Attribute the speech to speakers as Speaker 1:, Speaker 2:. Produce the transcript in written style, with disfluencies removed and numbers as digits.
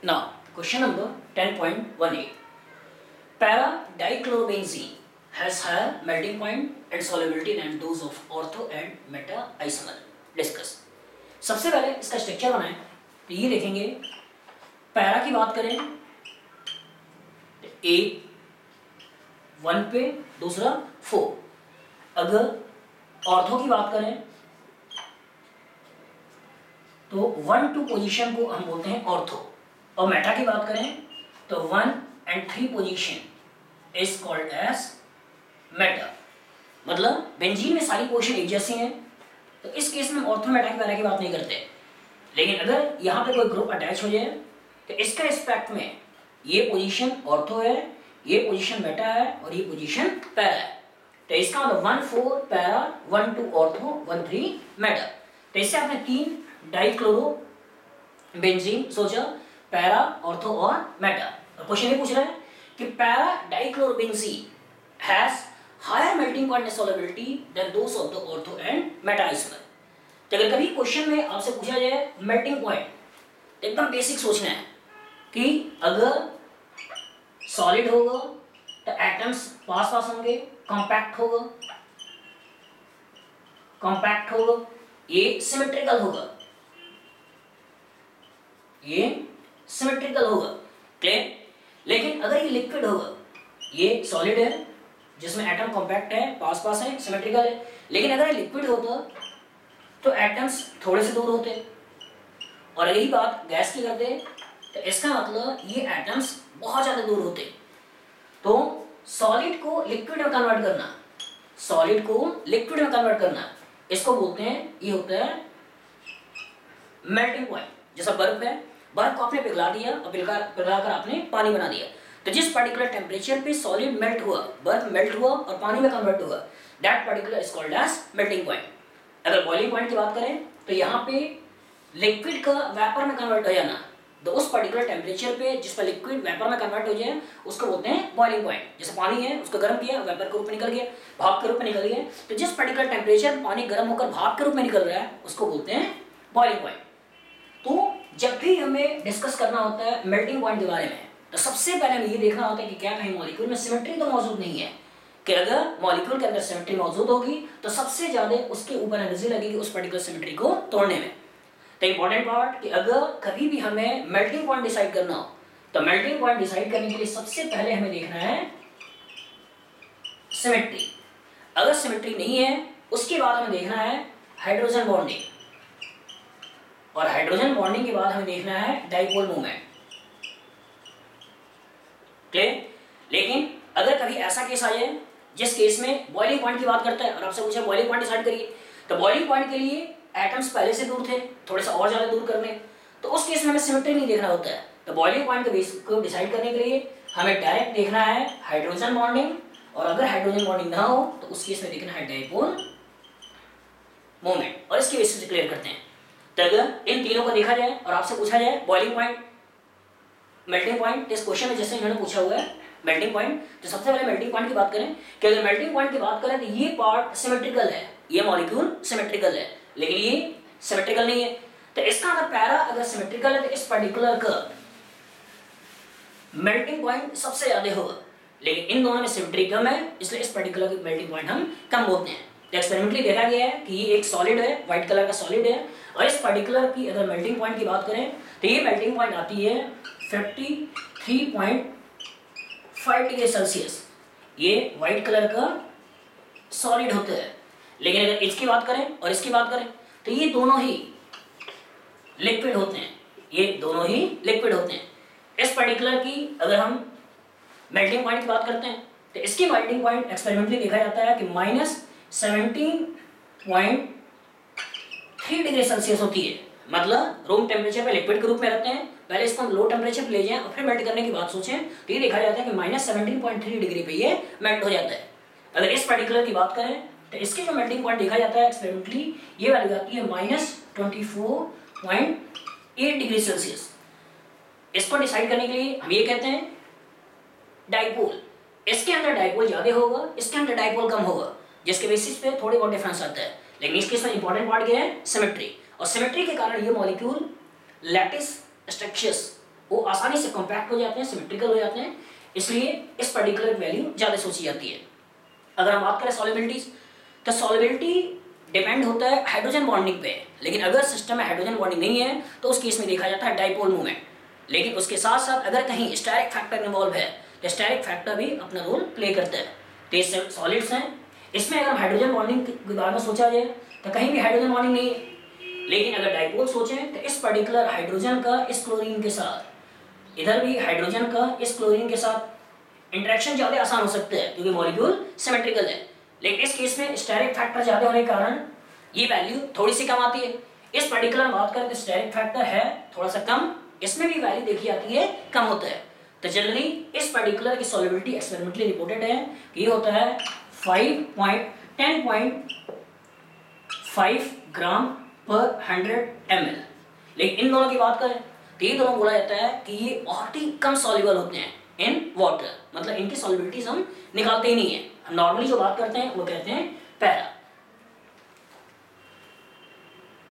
Speaker 1: Now, question number 10.18. Para-dichlorobenzene has higher melting point and solubility than those of ortho and meta isomer. Discuss. सबसे पहले इसका structure बनाएं तो ये देखेंगे, पैरा की बात करें तो ए 1 पे, दूसरा 4. अगर ऑर्थो की बात करें तो 1-2 पोजीशन को हम बोलते हैं ऑर्थो, और मेटा की बात करें तो 1 and 3 position is called as meta. मतलब बेंजीन में सारी पोजीशन एक जैसी हैं, तो इस केस में ऑर्थो मेटा की पैरा की बात नहीं करते. लेकिन अगर यहाँ पे कोई ग्रुप अटैच हो जाए तो इसके रिस्पेक्ट में ये पोजीशन ऑर्थो है, ये पोजीशन मेटा है और ये पोजीशन पैरा है. तो इसका मतलब 1-4 पैरा, 1-2 ऑर्थो, 1-3 मेटा. तो इससे आपने 3 डाइक्लोरो बेंजीन सोचा, पैरा, ऑर्थो और मेटा. और क्वेश्चन ये पूछ रहा है कि para dichlorobenzene has higher melting point solubility than those of the ortho and meta isomer. तो अगर कभी क्वेश्चन में आपसे पूछा जाए मेल्टिंग पॉइंट, तो एकदम बेसिक सोचना है कि अगर सॉलिड होगा तो एटम्स पास पास होंगे, कॉम्पैक्ट होगा, ये सिमेट्रिकल होगा, क्लियर. लेकिन अगर ये लिक्विड होगा, ये सॉलिड है जिसमें एटम कॉम्पैक्ट है, पास पास है, सिमेट्रिकल है. लेकिन अगर ये लिक्विड होता तो एटम्स थोड़े से दूर होते, और यही बात गैस की करते तो इसका मतलब ये एटम्स बहुत ज़्यादा दूर होते. तो सॉलिड को लिक्विड में कन्वर्ट करना, इसको बोलते हैं, ये होता है मेल्टिंग पॉइंट. जैसा बर्फ है, बर्फ को आपने पिघला दिया और पिघलाकर आपने पानी बना दिया, तो जिस पर्टिकुलर टेम्परेचर पे सॉलिड मेल्ट हुआ, बर्फ मेल्ट हुआ और पानी में कन्वर्ट हुआ, that particular is called as melting point. अगर बॉइलिंग पॉइंट की बात करें तो यहाँ पे लिक्विड का वेपर में कन्वर्ट हो जाना, तो उस पर्टिकुलर टेम्परेचर पे जिस पर लिक्विड वेपर में कन्वर्ट हो जाए उसको बोलते हैं बॉइलिंग पॉइंट. जैसे पानी है, उसको गर्म किया, वेपर के रूप में निकल गया, भाप के रूप में निकल गया, तो जिस पर्टिकुलर टेम्परेचर पानी गर्म होकर भाप के रूप में निकल रहा है उसको बोलते हैं बॉइलिंग पॉइंट. तो जब भी हमें डिस्कस करना होता है मेल्टिंग पॉइंट के बारे में, तो सबसे पहले हमें ये देखना होता है कि क्या कहीं मॉलिक्यूल में सिमेट्री तो मौजूद नहीं है. कि अगर मॉलिक्यूल के अंदर सिमेट्री मौजूद होगी तो सबसे ज्यादा उसके ऊपर एनर्जी लगेगी उस पर्टिकुलर सिमेट्री को तोड़ने में. तो इंपॉर्टेंट पार्ट कि अगर कभी भी हमें मेल्टिंग पॉइंट डिसाइड करना हो, तो मेल्टिंग पॉइंट डिसाइड करने के लिए सबसे पहले हमें देखना है सिमेट्री. अगर सिमेट्री नहीं है, उसके बाद हमें देखना है हाइड्रोजन बॉन्डिंग, और हाइड्रोजन बॉन्डिंग के बाद हमें देखना है डाइपोल मूवमेंट, क्लियर. लेकिन अगर कभी ऐसा केस आ जाए जिस केस में बॉइलिंग पॉइंट की बात करता है और आपसे पूछा बॉइलिंग पॉइंट डिसाइड करिए, तो बॉइलिंग पॉइंट के लिए एटम्स पहले से दूर थे, थोड़े सा और ज्यादा दूर करने, तो उस केस में हमें सिमेट्री नहीं देखना होता है. तो बॉइलिंग पॉइंट के बेस को डिसाइड करने के लिए हमें डायरेक्ट देखना है हाइड्रोजन बॉन्डिंग, और अगर हाइड्रोजन बॉन्डिंग ना हो तो उस केस में देखना है डाइपोल मूवमेंट. और इसके बेसिस से क्लियर करते हैं. तो अगर इन तीनों को देखा जाए और आपसे पूछा जाए बॉइलिंग पॉइंट, मेल्टिंग पॉइंट, इस क्वेश्चन में जैसे इन्होंने पूछा हुआ है मेल्टिंग पॉइंट, तो सबसे पहले मेल्टिंग पॉइंट की बात करें कि अगर मेल्टिंग पॉइंट की बात करें तो ये पार्ट सिमेट्रिकल है, ये मॉलिक्यूल सिमेट्रिकल है, लेकिन ये सिमेट्रिकल नहीं है. तो इसका अगर पैरा अगर सिमेट्रिकल है तो इस पर्टिकुलर का मेल्टिंग पॉइंट सबसे ज्यादा होगा, लेकिन इन दोनों में सिमेट्री कम है, इसलिए इस पर्टिकुलर की मेल्टिंग पॉइंट हम कम बोलते हैं. तो एक्सपेरिमेंटली देखा गया है कि ये एक सॉलिड है, व्हाइट कलर का सॉलिड है, और इस पर्टिकुलर की अगर मेल्टिंग पॉइंट की बात करें तो ये मेल्टिंग पॉइंट आती है 53.5 डिग्री सेल्सियस. ये व्हाइट कलर का सॉलिड होता है. लेकिन अगर इसकी बात करें और इसकी बात करें तो ये दोनों ही लिक्विड होते हैं, इस पर्टिकुलर की अगर हम मेल्टिंग पॉइंट की बात करते हैं तो इसकी मेल्टिंग पॉइंट एक्सपेरिमेंटली देखा जाता है कि -17.3 डिग्री सेल्सियस होती है. मतलब रूम टेम्परेचर पे लिक्विड के रूप में रहते हैं, पहले इसको हम लो टेम्परेचर पे ले जाएं और फिर मेल्ट करने की बात सोचें तो ये देखा जाता है कि -17.3 डिग्री पे ये मेल्ट हो जाता है. अगर इस पर्टिकुलर की बात करें तो इसकी जो मेल्टिंग पॉइंट देखा जाता है एक्सपेरिमेंटली, ये वैल्यू आती है -24.8 डिग्री सेल्सियस. इसको डिसाइड करने के लिए हम ये कहते हैं डाइपोल. इसके अंदर डाइपोल ज्यादा होगा, इसके अंदर डाइपोल कम होगा, जिसके बेसिस पे थोड़ी बहुत डिफरेंस आता है. लेकिन इस केस में इंपॉर्टेंट पार्ट क्या है, सिमेट्री. और सिमेट्री के कारण ये मॉलिक्यूल लैटिस स्ट्रक्चर्स वो आसानी से कॉम्पैक्ट हो जाते हैं, सिमेट्रिकल हो जाते हैं, इसलिए इस पर्टिकुलर वैल्यू ज़्यादा सोची जाती है। अगर हम बात करें सॉल्युबिलिटीज, तो सॉल्युबिलिटी डिपेंड होता है हाइड्रोजन बॉन्डिंग पे, लेकिन अगर सिस्टम में हाइड्रोजन बॉन्डिंग नहीं है तो उस केस में देखा जाता है डाइपोल मूवमेंट। लेकिन उसके साथ साथ अगर कहीं स्टेरिक फैक्टर इन्वॉल्व है तो स्टेरिक फैक्टर भी अपना रोल प्ले करता है। तो ये सॉलिड्स हैं, इसमें अगर हाइड्रोजन बॉन्डिंग के बारे में सोचा जाए तो कहीं भी हाइड्रोजन बॉन्डिंग नहीं है, लेकिन अगर डाइपोल सोचें तो इस पर्टिकुलर हाइड्रोजन का इस क्लोरीन के साथ, इधर भी हाइड्रोजन का इस क्लोरीन के साथ इंटरेक्शन ज़्यादा आसान हो सकता है क्योंकि मॉलिक्यूल सिमेट्रिकल है। लेकिन इस केस में स्टेरिक फैक्टर ज़्यादा होने के कारण ये वैल्यू थोड़ी सी कम आती है। इस पर्टिकुलर बात करें तो स्टेरिक फैक्टर है थोड़ा सा कम, इसमें भी वैल्यू देखी जाती है कम होता है। तो जनरली इस पर्टिकुलर की सॉल्युबिलिटी एक्सपेरिमेंटली रिपोर्टेड है कि ये होता है 10.5 ग्राम पर 100 ml। लेकिन इन दोनों की बात करें तो ये दोनों बोला जाता है कि ये बहुत ही कम सॉल्युबल होते हैं इन वाटर, मतलब इनकी सॉल्युबिलिटीज हम निकालते ही नहीं है। हम नॉर्मली जो बात करते हैं वो कहते हैं पैरा।